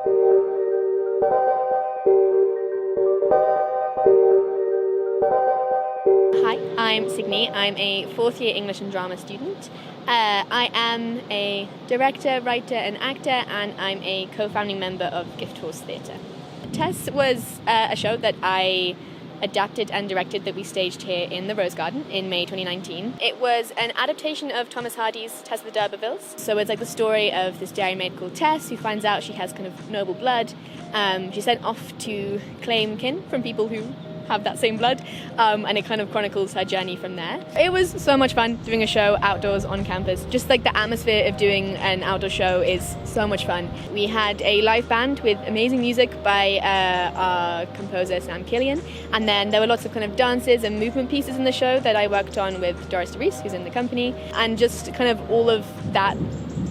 Hi, I'm Signe. I'm a fourth year English and drama student. I am a director, writer and actor, and I'm a co-founding member of Gift Horse Theatre. Tess was a show that I adapted and directed that we staged here in the Rose Garden in May 2019. It was an adaptation of Thomas Hardy's Tess of the D'Urbervilles. So it's like the story of this dairymaid called Tess who finds out she has kind of noble blood. She's sent off to claim kin from people who have that same blood, and it kind of chronicles her journey from there. It was so much fun doing a show outdoors on campus. Just like the atmosphere of doing an outdoor show is so much fun. We had a live band with amazing music by our composer Sam Killian, and then there were lots of kind of dances and movement pieces in the show that I worked on with Doris DeReese, who's in the company, and just kind of all of that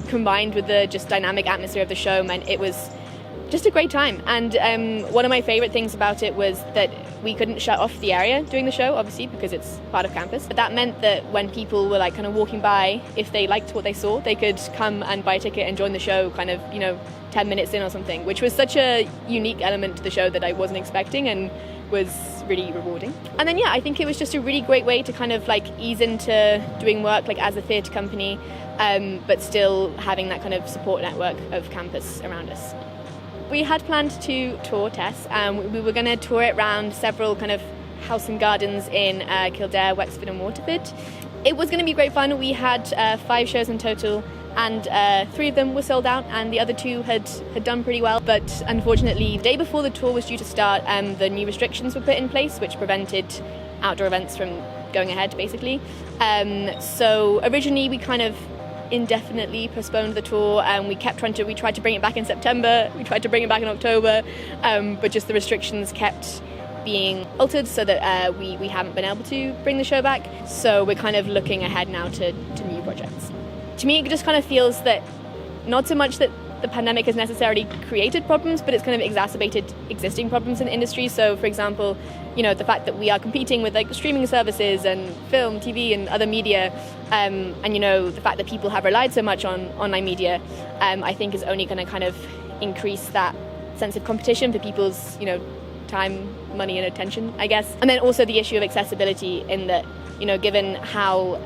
combined with the just dynamic atmosphere of the show meant it was just a great time. And one of my favourite things about it was that we couldn't shut off the area during the show, obviously, because it's part of campus. But that meant that when people were like kind of walking by, if they liked what they saw, they could come and buy a ticket and join the show kind of, 10 minutes in or something, which was such a unique element to the show that I wasn't expecting and was really rewarding. And then, I think it was just a really great way to kind of like ease into doing work like as a theatre company, but still having that kind of support network of campus around us. We had planned to tour Tess. We were going to tour it around several kind of house and gardens in Kildare, Wexford and Waterford. It was going to be great fun. We had 5 shows in total, and 3 of them were sold out and the other 2 had done pretty well. But unfortunately, the day before the tour was due to start, the new restrictions were put in place, which prevented outdoor events from going ahead, basically. So originally we kind of indefinitely postponed the tour, and we tried to bring it back in September, we tried to bring it back in October, but just the restrictions kept being altered so that we haven't been able to bring the show back. So we're kind of looking ahead now to new projects. To me, it just kind of feels that not so much that the pandemic has necessarily created problems, but it's kind of exacerbated existing problems in the industry. So, for example, the fact that we are competing with like streaming services and film, TV and other media, and the fact that people have relied so much on online media, I think is only going to kind of increase that sense of competition for people's, time, money and attention, I guess. And then also the issue of accessibility in that, given how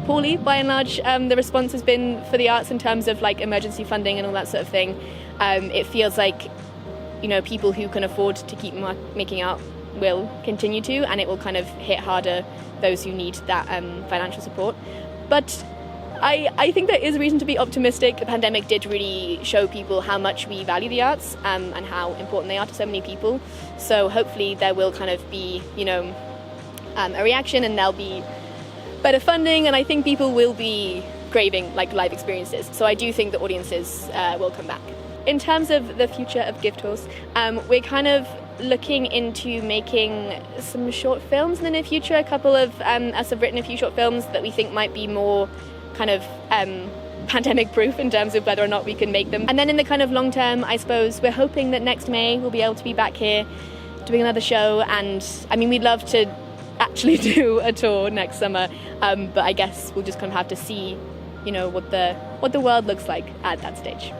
poorly, by and large, the response has been for the arts in terms of like emergency funding and all that sort of thing. It feels like, people who can afford to keep making art will continue to, and it will kind of hit harder those who need that financial support. But I think there is reason to be optimistic. The pandemic did really show people how much we value the arts and how important they are to so many people. So hopefully there will kind of be, a reaction, and there'll be better funding, and I think people will be craving like live experiences. So I do think the audiences will come back. In terms of the future of Gift Horse, we're kind of looking into making some short films in the near future. A couple of us have written a few short films that we think might be more kind of pandemic proof in terms of whether or not we can make them. And then in the kind of long term, I suppose we're hoping that next May we'll be able to be back here doing another show, and I mean, we'd love to actually do a tour next summer, but I guess we'll just kind of have to see, what the world looks like at that stage.